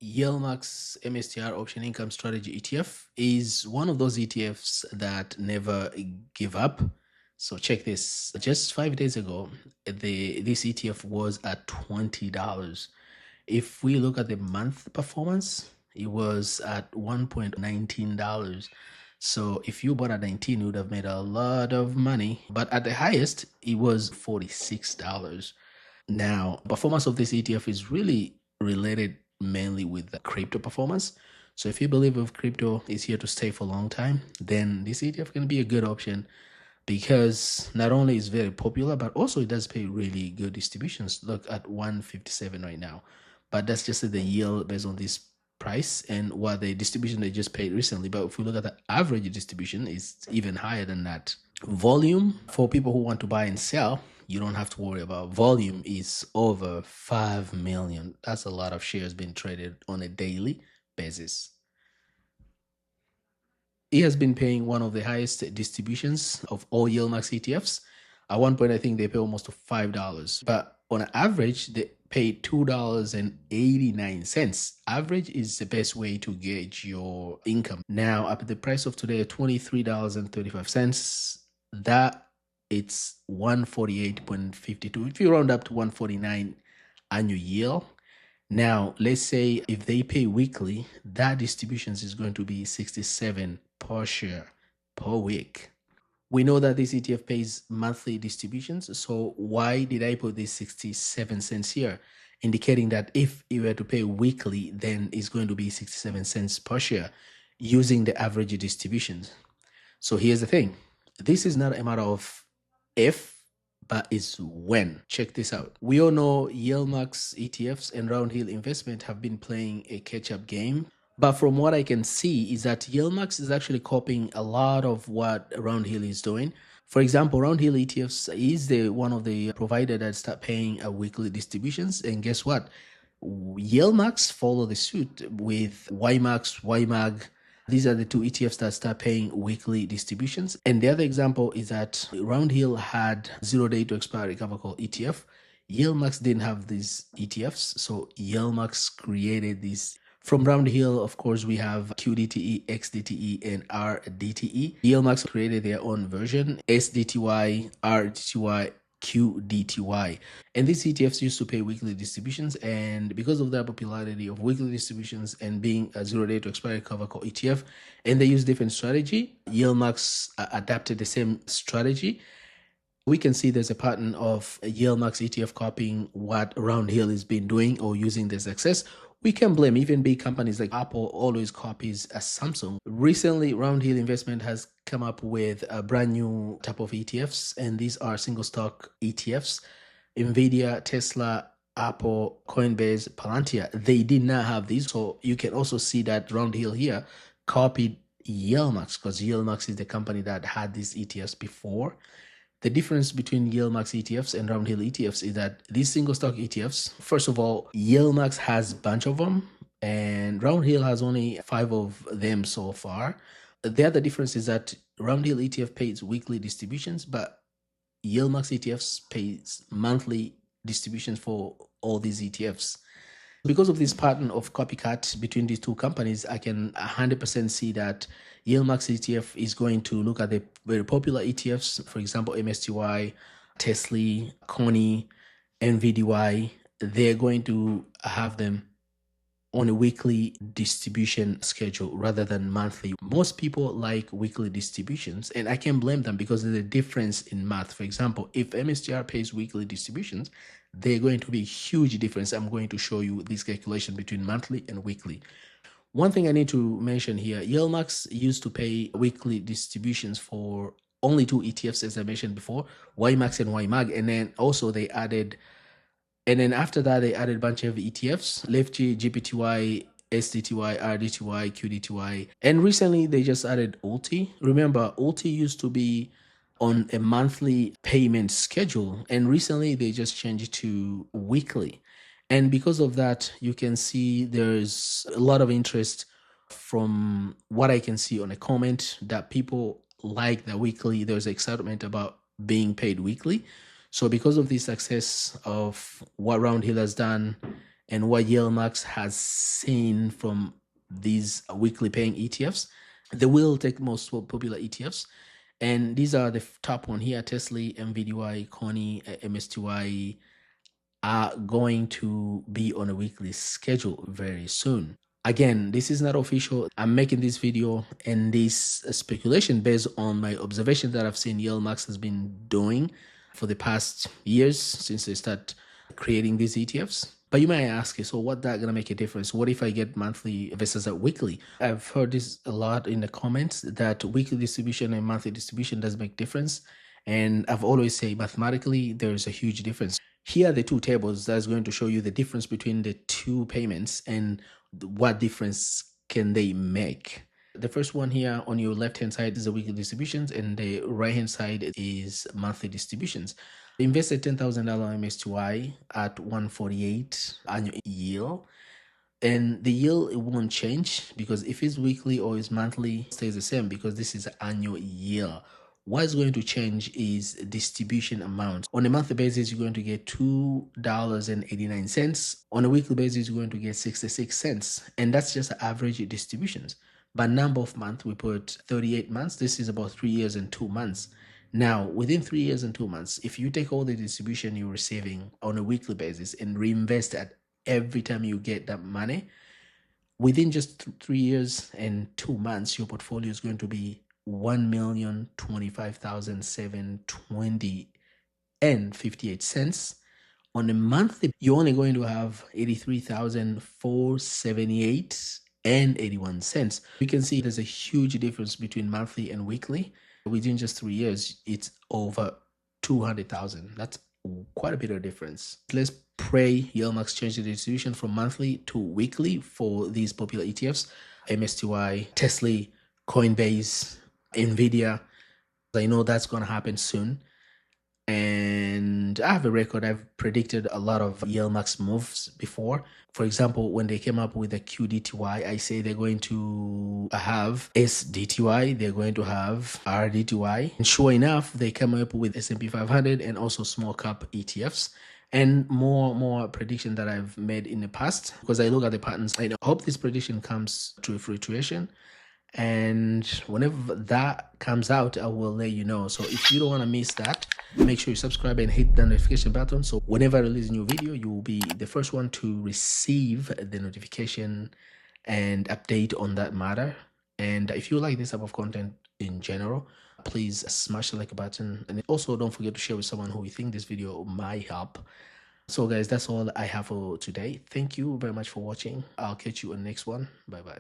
YieldMax MSTR Option Income Strategy ETF is one of those ETFs that never give up. So check this. Just 5 days ago, this ETF was at $20. If we look at the month performance, it was at $1.19. So if you bought at 19, you would have made a lot of money. But at the highest, it was $46. Now, performance of this ETF is really related mainly with the crypto performance. So if you believe if crypto is here to stay for a long time, then this ETF can be a good option because not only is very popular, but also it does pay really good distributions. Look at 157 right now, but that's just the yield based on this price and what the distribution they just paid recently. But if we look at the average distribution, it's even higher than that. Volume for people who want to buy and sell, you don't have to worry about. Volume is over 5 million. That's a lot of shares being traded on a daily basis. It has been paying one of the highest distributions of all YieldMax ETFs. At one point, I think they pay almost $5, but on average, they pay $2.89. Average is the best way to gauge your income. Now, at the price of today, $23.35, that it's 148.52. If you round up to 149 annual yield, now let's say if they pay weekly, that distributions is going to be 67 per share per week. We know that this ETF pays monthly distributions. So why did I put this 67 cents here? Indicating that if it were to pay weekly, then it's going to be 67 cents per share using the average distributions. So here's the thing. This is not a matter of if, but it's when. Check this out. We all know YieldMax ETFs and Roundhill Investment have been playing a catch-up game. But from what I can see is that YieldMax is actually copying a lot of what Roundhill is doing. For example, Roundhill ETFs is one of the provider that start paying weekly distributions. And guess what? YieldMax follow the suit with ymax, ymag. These are the two ETFs that start paying weekly distributions. And the other example is that Roundhill had 0 day to expiry cover call ETF. YieldMax didn't have these ETFs, so YieldMax created these. From Roundhill, of course, we have qdte, xdte, and rdte. YieldMax created their own version, sdty, rdty, qdty. And these ETFs used to pay weekly distributions, and because of their popularity of weekly distributions and being a 0 day to expiry cover call ETF, and they use different strategy, YieldMax adapted the same strategy. We can see there's a pattern of YieldMax ETF copying what Roundhill has been doing or using their success. We can blame even big companies like Apple always copies a Samsung. Recently, Roundhill Investment has come up with a brand new type of ETFs, and these are single stock ETFs. Nvidia, Tesla, Apple, Coinbase, Palantir, they did not have these. So you can also see that Roundhill here copied YieldMax because YieldMax is the company that had these ETFs before. The difference between YieldMax ETFs and Roundhill ETFs is that these single stock ETFs, first of all, YieldMax has a bunch of them and Roundhill has only 5 of them so far. The other difference is that Roundhill ETF pays weekly distributions, but YieldMax ETFs pays monthly distributions for all these ETFs. Because of this pattern of copycat between these two companies, I can 100% see that YieldMax ETF is going to look at the very popular ETFs, for example, MSTY, Tesla, Coney, NVDY. They're going to have them on a weekly distribution schedule rather than monthly. Most people like weekly distributions, and I can blame them because there's a difference in math. For example, if MSTR pays weekly distributions, they're going to be a huge difference. I'm going to show you this calculation between monthly and weekly. One thing I need to mention here, YieldMax used to pay weekly distributions for only 2 ETFs, as I mentioned before, ymax and ymag, and then also they added, and then after that they added a bunch of ETFs, Lefty, GPTY, SDTY, RDTY, QDTY, and recently they just added Ulti. Remember, Ulti used to be on a monthly payment schedule, and recently they just changed it to weekly. And because of that, you can see there's a lot of interest from what I can see on a comment that people like the weekly. There's excitement about being paid weekly. So because of the success of what Roundhill has done and what YieldMax has seen from these weekly paying ETFs. They will take most popular ETFs, and these are the top one here: Tesla, MVDY, Connie, MSTY, are going to be on a weekly schedule very soon. Again, this is not official. I'm making this video and this speculation based on my observation that I've seen YieldMax has been doing for the past years since they start creating these ETFs. But you might ask, so what that gonna make a difference? What if I get monthly versus a weekly? I've heard this a lot in the comments that weekly distribution and monthly distribution does make difference. And I've always say mathematically, there is a huge difference. Here are the two tables that's going to show you the difference between the two payments and what difference can they make. The first one here on your left hand side is the weekly distributions, and the right hand side is monthly distributions. I invested $10,000 MSTY at 148 annual yield, and the yield, it won't change because if it's weekly or it's monthly, it stays the same because this is annual yield. What's going to change is distribution amount. On a monthly basis, you're going to get $2.89. On a weekly basis, you're going to get 66 cents. And that's just average distributions. But number of months, we put 38 months. This is about 3 years and 2 months. Now, within 3 years and 2 months, if you take all the distribution you're receiving on a weekly basis and reinvest at every time you get that money, within just 3 years and 2 months, your portfolio is going to be 1,025,720 and 58 cents. On a monthly, you're only going to have 83,478 and 81 cents. You can see there's a huge difference between monthly and weekly. Within just 3 years, it's over 200,000. That's quite a bit of difference. Let's pray YieldMax change the distribution from monthly to weekly for these popular ETFs: MSTY, Tesla, Coinbase, Nvidia. I know that's going to happen soon. And I have a record. I've predicted a lot of YieldMax moves before. For example, when they came up with the qdte, I say they're going to have SDTY, they're going to have RDTY. And sure enough, they came up with S&P 500 and also small cap ETFs. And more prediction that I've made in the past, because I look at the patterns. I hope this prediction comes to fruition. And whenever that comes out, I will let you know. So if you don't want to miss that, make sure you subscribe and hit the notification button, so whenever I release a new video, you will be the first one to receive the notification and update on that matter. And if you like this type of content in general, please smash the like button, and also don't forget to share with someone who you think this video might help. So guys, that's all I have for today. Thank you very much for watching. I'll catch you on the next one. Bye bye.